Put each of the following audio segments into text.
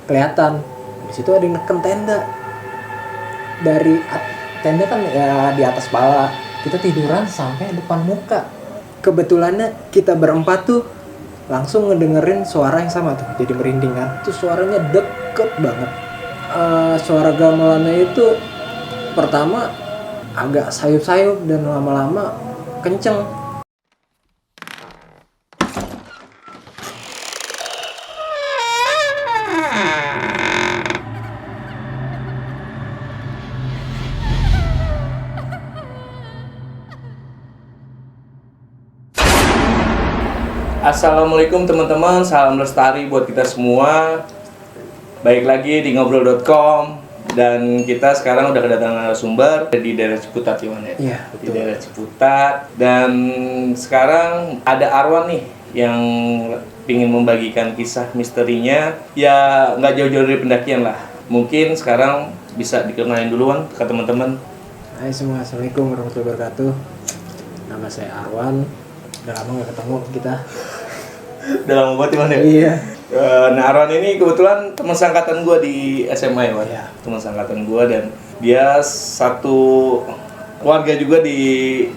kelihatan di situ ada yang neken tenda. Dari tenda kan ya di atas pala, kita tiduran sampai depan muka. Kebetulannya kita berempat tuh langsung ngedengerin suara yang sama tuh, jadi merinding kan. Tuh suaranya deket banget. Suara gamelannya itu pertama agak sayup-sayup dan lama-lama kenceng. Assalamualaikum teman-teman, salam lestari buat kita semua. Baik lagi di ngobrol.com. Dan kita sekarang udah kedatangan narasumber di daerah Ciputat, Iwan ya? Iya, di daerah Ciputat. Dan sekarang ada Arwan nih yang ingin membagikan kisah misterinya. Ya nggak jauh-jauh dari pendakian lah. Mungkin sekarang bisa dikenalin duluan ke teman-teman. Hai semua, assalamualaikum warahmatullahi wabarakatuh. Nama saya Arwan. Udah lama gak ketemu kita. Udah lama banget Iwan ya? Iya. Nah Arwan ini kebetulan teman sangkatan gue di SMA Iwan. Iya. Teman sangkatan gue dan dia satu keluarga juga di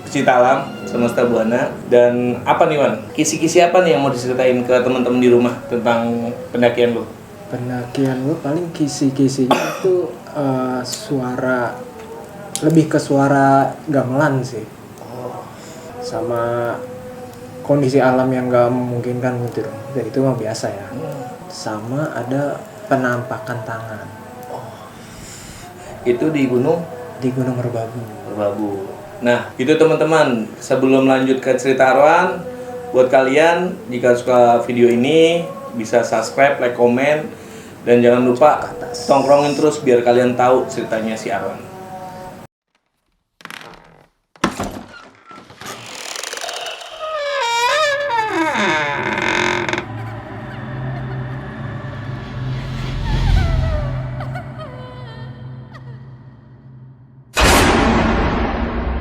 Pecinta Alam Semesta Buana. Dan apa nih Wan? Kisi-kisi apa nih yang mau diceritain ke teman-teman di rumah tentang pendakian lo? Pendakian gue paling kisi-kisinya itu suara, lebih ke suara gamelan sih. Sama kondisi alam yang gak memungkinkan gitu. Dan itu mah biasa ya. Sama ada penampakan tangan. Itu di gunung? Di Gunung Merbabu. Merbabu. Nah, itu teman-teman. Sebelum lanjut ke cerita Arwan, buat kalian jika suka video ini bisa subscribe, like, komen, dan jangan lupa tongkrongin terus biar kalian tahu ceritanya si Arwan.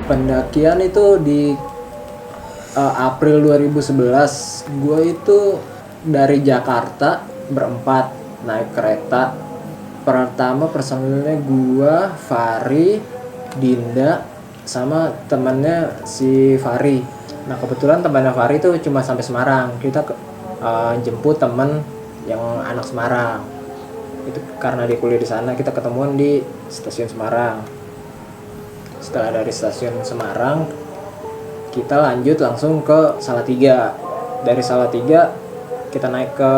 Pendakian itu di April 2011. Gue itu dari Jakarta berempat naik kereta. Pertama personilnya gue, Fari, Dinda, sama temannya si Fari. Nah kebetulan temannya Fari itu cuma sampai Semarang. Kita jemput teman yang anak Semarang. Itu karena dia kuliah di sana, kita ketemuan di stasiun Semarang. Setelah dari stasiun Semarang, kita lanjut langsung ke Salatiga. Dari Salatiga kita naik ke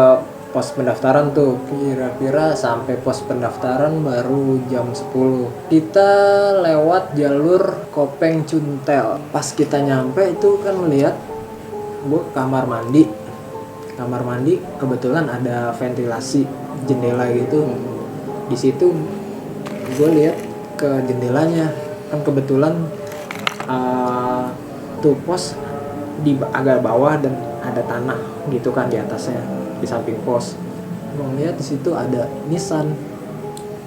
pos pendaftaran tuh. Kira-kira sampai pos pendaftaran baru jam 10. Kita lewat jalur Kopeng Cuntel. Pas kita nyampe itu kan melihat gua kamar mandi. Kamar mandi kebetulan ada ventilasi jendela gitu. Di situ gue lihat ke jendelanya. Kan kebetulan tuh pos di agak bawah dan ada tanah gitu kan di atasnya, di samping pos. Gue ngeliat di situ ada Nissan.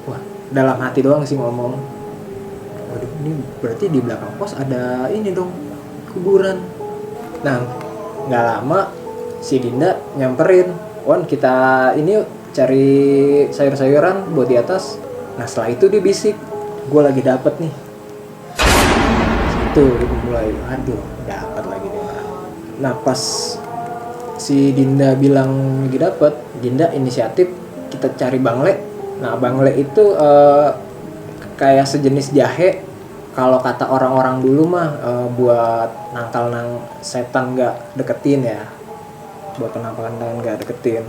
Wah, dalam hati doang sih ngomong, waduh ini berarti di belakang pos ada ini dong, kuburan. Nah nggak lama si Dinda nyamperin, Wan kita ini yuk cari sayur-sayuran buat di atas. Nah setelah itu dia bisik, gue lagi dapet nih. Tuh mulai, aduh dapat lagi nih orang. Nah pas si Dinda bilang lagi dapat, Dinda inisiatif kita cari bangle. Nah bangle itu kayak sejenis jahe. Kalau kata orang-orang dulu mah buat nangkal setan nggak deketin ya, buat penampakan tangan nggak deketin.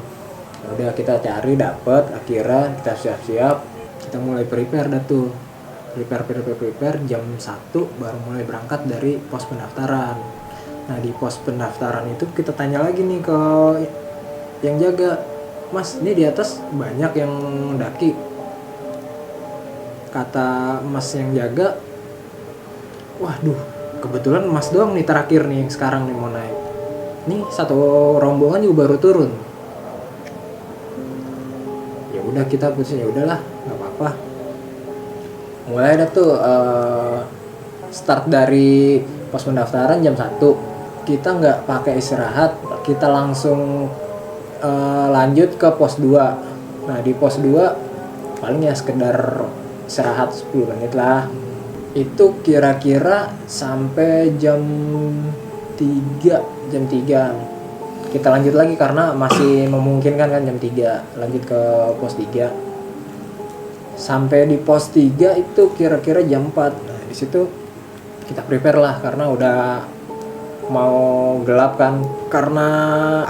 Udah kita cari dapet, akhirnya kita siap-siap, kita mulai prepare dah tuh. Prepare jam 1 baru mulai berangkat dari pos pendaftaran. Nah di pos pendaftaran itu kita tanya lagi nih ke yang jaga, Mas ini di atas banyak yang daki. Kata Mas yang jaga, waduh kebetulan Mas doang nih terakhir nih yang sekarang nih mau naik. Nih satu rombongan juga baru turun. Ya udah kita putusin, ya udahlah nggak apa-apa. Mulai ada tuh start dari pos pendaftaran jam 1. Kita nggak pakai istirahat, kita langsung lanjut ke pos 2. Nah di pos 2 paling ya sekedar istirahat 10 menit lah. Itu kira-kira sampai jam 3 kita lanjut lagi karena masih memungkinkan kan jam 3 lanjut ke pos 3. Sampai di pos 3 itu kira-kira jam 4. Nah di situ kita prepare lah karena udah mau gelap kan. Karena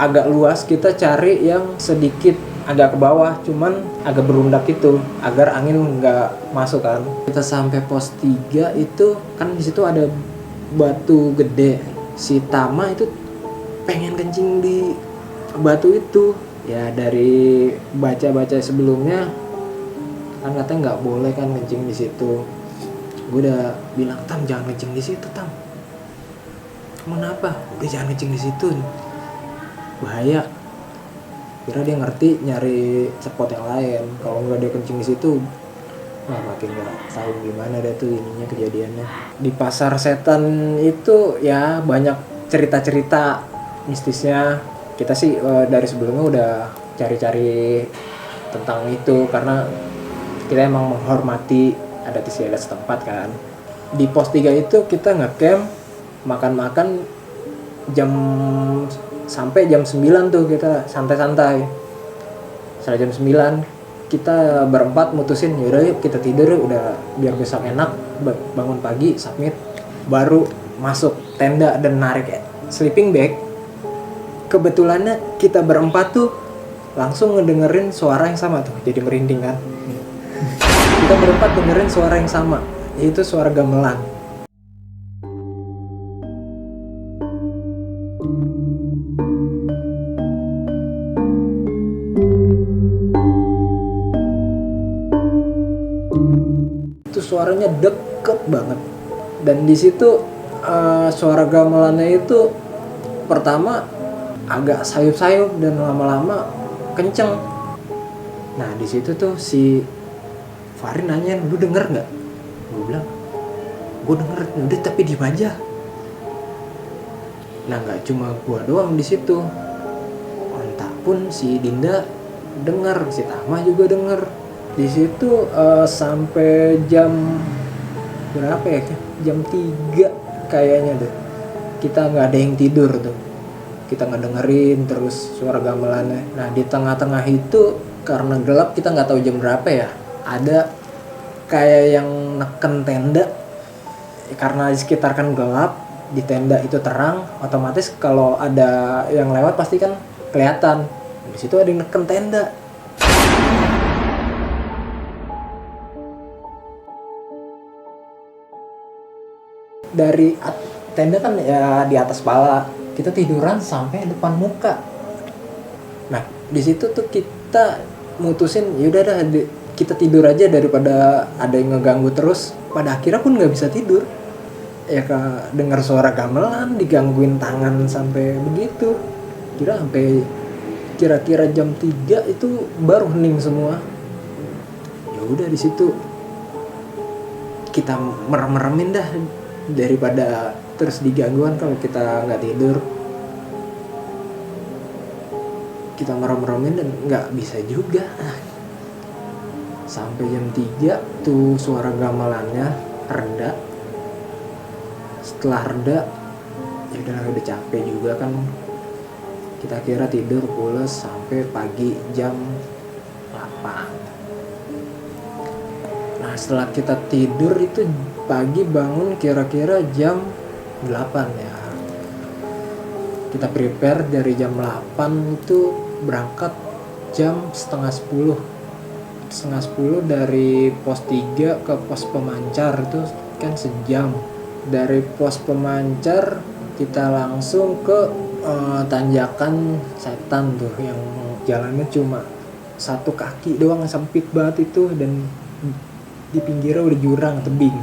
agak luas kita cari yang sedikit agak ke bawah, cuman agak berundak itu agar angin nggak masuk kan. Kita sampai pos 3 itu kan di situ ada batu gede. Si Tama itu pengen kencing di batu itu. Ya dari baca-baca sebelumnya kan katanya nggak boleh kan kencing di situ. Gue udah bilang, Tam jangan kencing di situ Tam. Kenapa? Udah jangan kencing di situ, bahaya. Kira dia ngerti nyari spot yang lain. Kalau nggak dia kencing di situ, nah makin nggak tahu gimana deh tuh ininya kejadiannya. Di pasar setan itu ya banyak cerita-cerita mistisnya. Kita sih dari sebelumnya udah cari-cari tentang itu karena kita emang menghormati adat istiadat setempat kan. Di pos 3 itu kita nge-camp, makan-makan sampai jam 9 tuh kita santai-santai. Setelah jam 9 kita berempat mutusin yaudah yuk kita tidur yuk, udah biar besok enak bangun pagi submit, baru masuk tenda dan narik sleeping bag. Kebetulannya kita berempat tuh langsung ngedengerin suara yang sama tuh, jadi merinding kan. Kita berempat dengerin suara yang sama, yaitu suara gamelan. Itu suaranya deket banget. Dan di situ suara gamelannya itu pertama agak sayup-sayup dan lama-lama kenceng. Nah di situ tuh si Farin nanyain, lu denger nggak? Gue bilang, gue denger. Udah tapi diem aja. Nah nggak cuma gue doang di situ. Entah pun si Dinda denger, si Tama juga denger. Di situ sampai jam berapa ya? Jam 3 kayaknya deh. Kita nggak ada yang tidur tuh. Kita ngedengerin terus suara gamelannya. Nah di tengah-tengah itu karena gelap kita nggak tahu jam berapa ya. Ada kayak yang neken tenda. Karena di sekitar kan gelap, di tenda itu terang, otomatis kalau ada yang lewat pasti kan kelihatan. Di situ ada yang neken tenda. Dari tenda kan ya di atas kepala, kita tiduran sampai depan muka. Nah di situ tuh kita mutusin yaudah dah kita tidur aja daripada ada yang ngeganggu terus. Pada akhirnya pun nggak bisa tidur ya, dengar suara gamelan, digangguin tangan sampai begitu. Kira-kira jam 3 itu baru hening semua. Ya udah di situ kita merem-meremin dah daripada terus digangguan kalau kita nggak tidur. Kita merem-meremin dan nggak bisa juga. Sampai jam 3 tuh suara gamelannya reda. Setelah reda ya udah capek juga kan. Kita kira tidur pules sampai pagi jam 8. Nah setelah kita tidur itu pagi bangun kira-kira jam 8 ya. Kita prepare dari jam 8 itu berangkat jam setengah 10 dari pos 3 ke pos pemancar itu kan sejam. Dari pos pemancar kita langsung ke tanjakan setan tuh yang jalannya cuma satu kaki doang, sempit banget itu, dan di pinggirnya udah jurang tebing.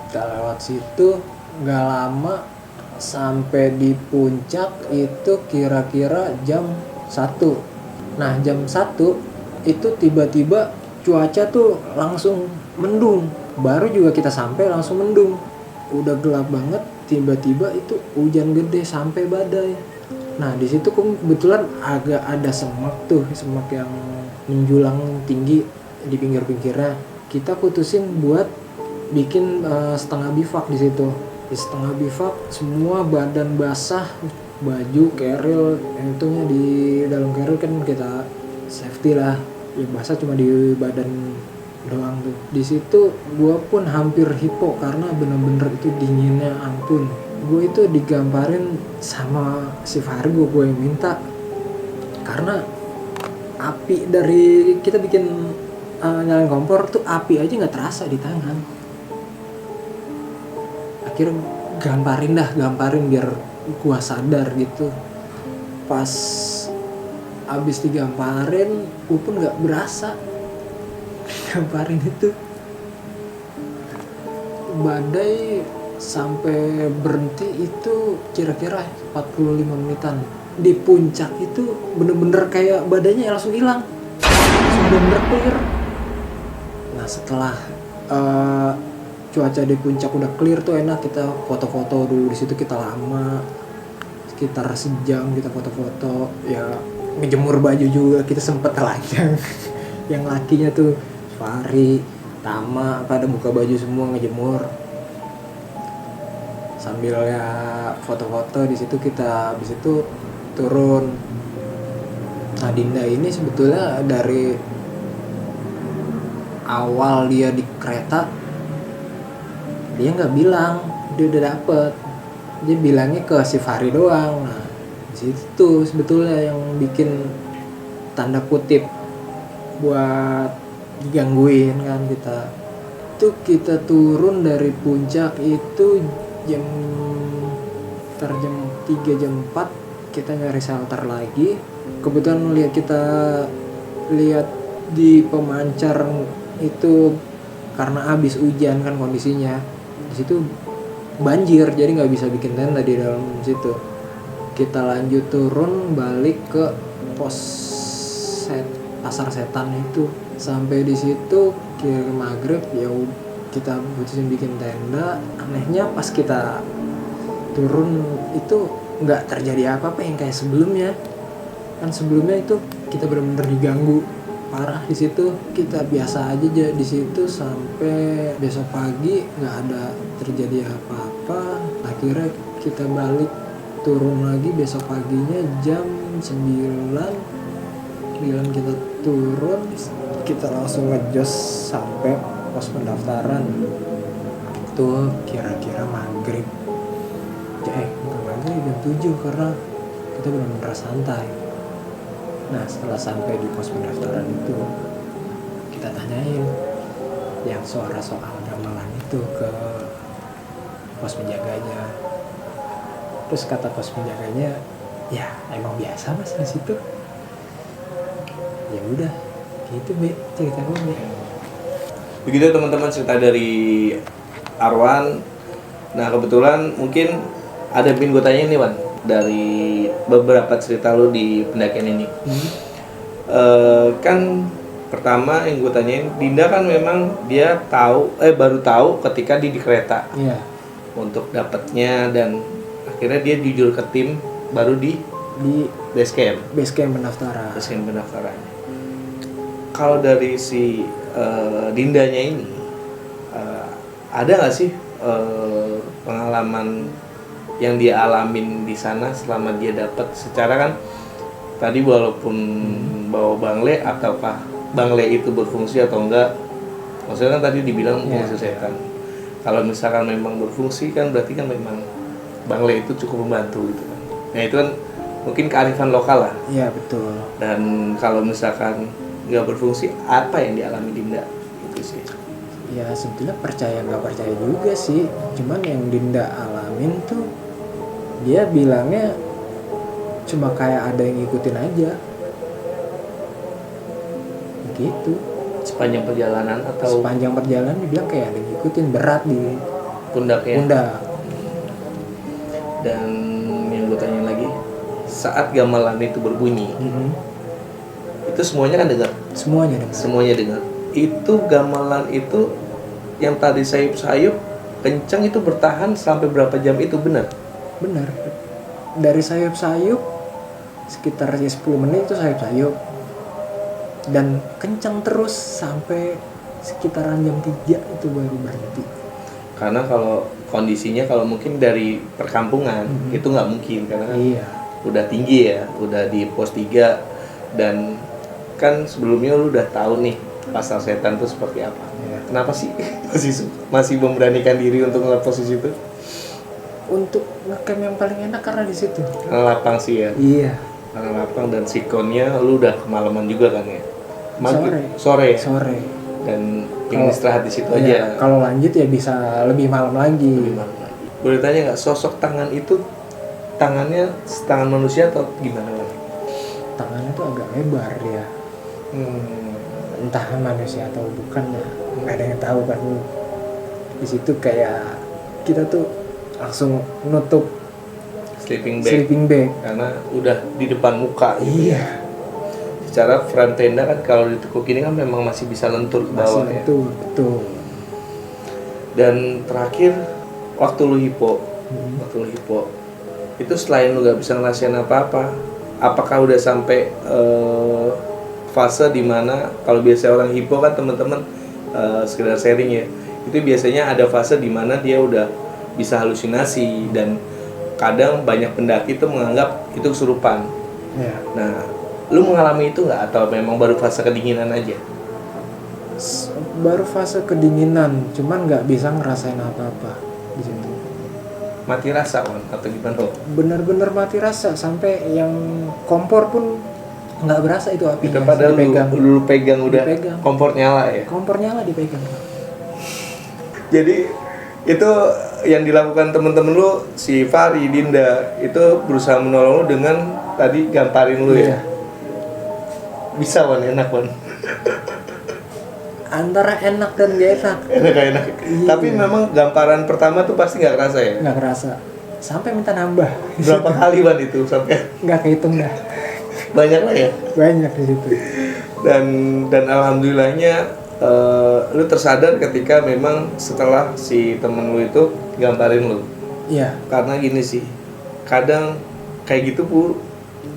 Kita lewat situ nggak lama sampai di puncak itu kira-kira jam 1. Nah jam 1 itu tiba-tiba cuaca tuh langsung mendung. Baru juga kita sampai langsung mendung. Udah gelap banget, tiba-tiba itu hujan gede sampai badai. Nah di situ kebetulan agak ada semak tuh, semak yang menjulang tinggi di pinggir-pinggirnya. Kita putusin buat bikin setengah bivak di situ. Di setengah bivak semua badan basah, baju, keril, itunya di dalam keril kan kita safety lah. Yang basah cuma di badan doang tuh. Di situ gua pun hampir hipo karena bener-bener itu dinginnya ampun. Gue itu digamparin sama si Fargo, gue yang minta, karena api dari kita bikin nyalain kompor tuh api aja nggak terasa di tangan. Akhirnya gamparin biar gua sadar gitu. Pas abis digamparin gue pun nggak berasa gamparin itu. Badai sampai berhenti itu kira-kira 45 menitan. Di puncak itu bener-bener kayak badainya langsung hilang, bener-bener clear. Nah setelah cuaca di puncak udah clear tuh enak, kita foto-foto dulu di situ. Kita lama sekitar sejam kita foto-foto, ya ngejemur baju juga kita sempet telanjang. Yang lakinya tuh Fahri, Tama pada buka baju semua ngejemur sambil ya foto-foto di situ. Kita habis itu turun. Nah Dinda ini sebetulnya dari awal dia di kereta dia nggak bilang dia udah dapet, dia bilangnya ke si Fahri doang. Nah di situ sebetulnya yang bikin tanda kutip buat digangguin kan kita. Itu kita turun dari puncak itu jam 3 jam 4 kita nyari shelter lagi. Kebetulan kita lihat di pemancar itu karena habis hujan kan kondisinya. Di situ banjir jadi nggak bisa bikin tenda di dalam situ. Kita lanjut turun balik ke pasar setan itu. Sampai di situ kira maghrib ya kita putusin bikin tenda. Anehnya pas kita turun itu nggak terjadi apa-apa yang kayak sebelumnya. Kan sebelumnya itu kita benar-benar diganggu parah di situ. Kita biasa aja di situ sampai besok pagi nggak ada terjadi apa-apa. Akhirnya kita balik turun lagi besok paginya jam 9 kita turun, kita langsung ngejos sampai pos pendaftaran. Itu kira-kira maghrib. Bukan maghrib, jam 7 karena kita benar-benar santai. Nah setelah sampai di pos pendaftaran itu kita tanyain yang suara soal gamelan itu ke pos penjaganya. Terus kata pos penjaganya, ya emang biasa mas di situ. Ya udah, gitu be cerita gue. Begitu teman-teman cerita dari Arwan. Nah kebetulan mungkin ada yang gue tanya nih Wan, dari beberapa cerita lo di pendakian ini. Kan pertama yang gue tanyain, Dinda kan memang dia baru tahu ketika di kereta. Iya. Untuk dapatnya, dan akhirnya dia jujur ke tim baru di base camp pendaftaran. Kalau dari si Dindanya ini ada nggak sih pengalaman yang dia alamin di sana selama dia dapat? Secara kan tadi walaupun bawa bangle, ataukah bangle itu berfungsi atau enggak, maksudnya kan tadi dibilang fungsi setan. Kalau misalkan memang berfungsi kan berarti kan memang bangle itu cukup membantu gitu kan. Nah itu kan mungkin kearifan lokal lah. Iya betul. Dan kalau misalkan nggak berfungsi, apa yang dialami Dinda itu sih? Ya sebetulnya percaya nggak percaya juga sih. Cuman yang Dinda alamin tuh dia bilangnya cuma kayak ada yang ngikutin aja. Gitu. Sepanjang perjalanan atau? Sepanjang perjalanan dia bilang kayak ada yang ngikutin berat di pundaknya. Dan yang gue tanya lagi, saat gamelan itu berbunyi, itu semuanya kan dengar? Semuanya dengar. Itu gamelan itu yang tadi sayup-sayup kencang itu bertahan sampai berapa jam itu, benar? Benar. Dari sayup-sayup sekitar 10 menit itu sayup-sayup. dan kencang terus sampai sekitaran jam 3 itu baru berhenti. Karena kalau kondisinya kalau mungkin dari perkampungan itu nggak mungkin karena kan Iya. udah tinggi ya, udah di pos 3 dan kan sebelumnya lu udah tahu nih pasar setan itu seperti apa. Iya. Kenapa sih masih memberanikan diri untuk ngeliat posisi itu? Untuk ngecamp yang paling enak karena di situ. Karena lapang sih ya. Iya. Karena lapang dan sikonnya lu udah kemalaman juga kan ya. Sore ya? Sore. Dan ingin istirahat di situ Iya, aja. kalau lanjut ya bisa lebih malam lagi. Lebih malam lagi. Boleh tanya nggak sosok tangan itu tangannya tangan manusia atau gimana Wan? Tangannya tuh agak lebar ya. Entah manusia atau bukan ya, nggak ada yang tahu kan. Di situ kayak kita tuh langsung nutup Sleeping bag karena udah di depan muka gitu. Iya. Secara frame tenda kan kalau ditekuk ini kan memang masih bisa lentur ke bawah ya. Betul. Dan terakhir waktu lu hipo itu selain lu gak bisa ngerasain apa-apa, apakah udah sampai fase dimana kalau biasa orang hipo kan teman-teman sekedar sharing ya, itu biasanya ada fase dimana dia udah bisa halusinasi dan kadang banyak pendaki itu menganggap itu kesurupan. Ya. Nah, lu mengalami itu nggak atau memang baru fase kedinginan aja? Baru fase kedinginan, cuman nggak bisa ngerasain apa-apa di situ. Mati rasa Wan atau gimana? Bener-bener mati rasa sampai yang kompor pun nggak berasa itu apinya. Itu padahal lu pegang udah dipegang. kompor nyala ya. Kompor nyala dipegang. Jadi itu yang dilakukan temen-temen lu si Fari, Dinda itu berusaha menolong lu dengan tadi gamparin lu ya. Bisa Wan, enak Wan. Antara enak dan gak enak. Enak. Iya. Tapi memang gamparan pertama tuh pasti nggak kerasa ya. Nggak kerasa. Sampai minta nambah. Berapa kali Wan itu sampai? Nggak kehitung dah. Banyak lah ya. Banyak di situ. Dan alhamdulillahnya lu tersadar ketika memang setelah si temen lu itu gamparin lu. Iya. Karena gini sih, kadang kayak gitu Bu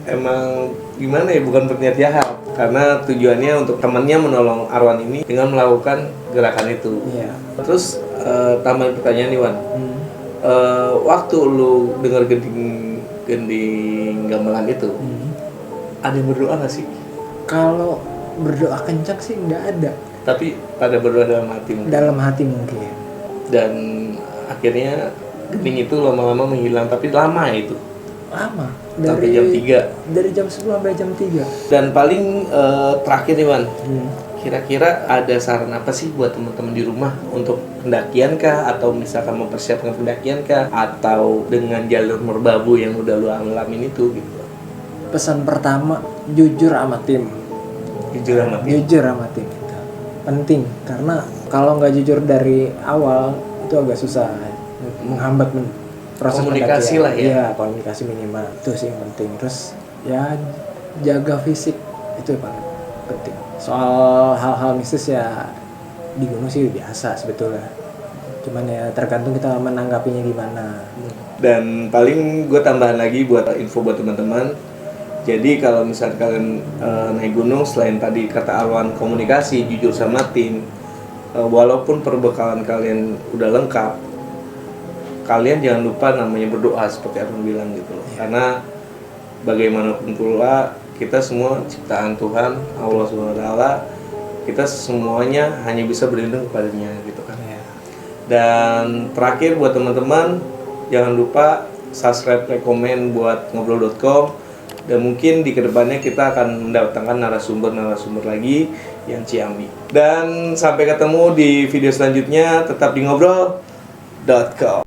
emang gimana ya, bukan berniat jahat karena tujuannya untuk temannya menolong Arwan ini dengan melakukan gerakan itu. Iya. Terus tambahan pertanyaan nih Wan, waktu lu dengar gending gamelan itu, ada yang berdoa nggak sih? Kalau berdoa kencang sih nggak ada. Tapi pada berdoa dalam hati mungkin. Dalam hati mungkin. Dan akhirnya gending itu lama-lama menghilang, tapi lama ya itu. Lama. Sampai jam 3. Dari jam 10 sampai jam 3. Dan paling terakhir nih Wan, kira-kira ada saran apa sih buat teman-teman di rumah untuk pendakian kah, atau misalkan mempersiapkan pendakian kah, atau dengan jalur merbabu yang udah lu alamin itu gitu? Pesan pertama, jujur sama tim. Jujur sama tim. Jujur sama tim itu penting, karena kalau nggak jujur dari awal itu agak susah, menghambat proses komunikasi pendakian. lah ya. Iya, komunikasi minimal itu sih yang penting. Terus ya jaga fisik itu yang paling penting. Soal hal-hal mistis ya di gunung sih biasa sebetulnya, cuman ya tergantung kita menanggapinya gimana. Dan paling gue tambahan lagi buat info buat teman-teman. Jadi kalau misalnya kalian naik gunung, selain tadi kata Arwan komunikasi, jujur sama tim, walaupun perbekalan kalian udah lengkap, kalian jangan lupa namanya berdoa seperti Arwan bilang gitu loh. Karena bagaimanapun pula kita semua ciptaan Tuhan, Allah SWT, kita semuanya hanya bisa berlindung kepadanya gitu kan. Dan terakhir buat teman-teman, jangan lupa subscribe, like, komen buat ngobrol.com. Dan mungkin di kedepannya kita akan mendatangkan narasumber lagi yang ciambi. Dan sampai ketemu di video selanjutnya, tetap di ngobrol.com.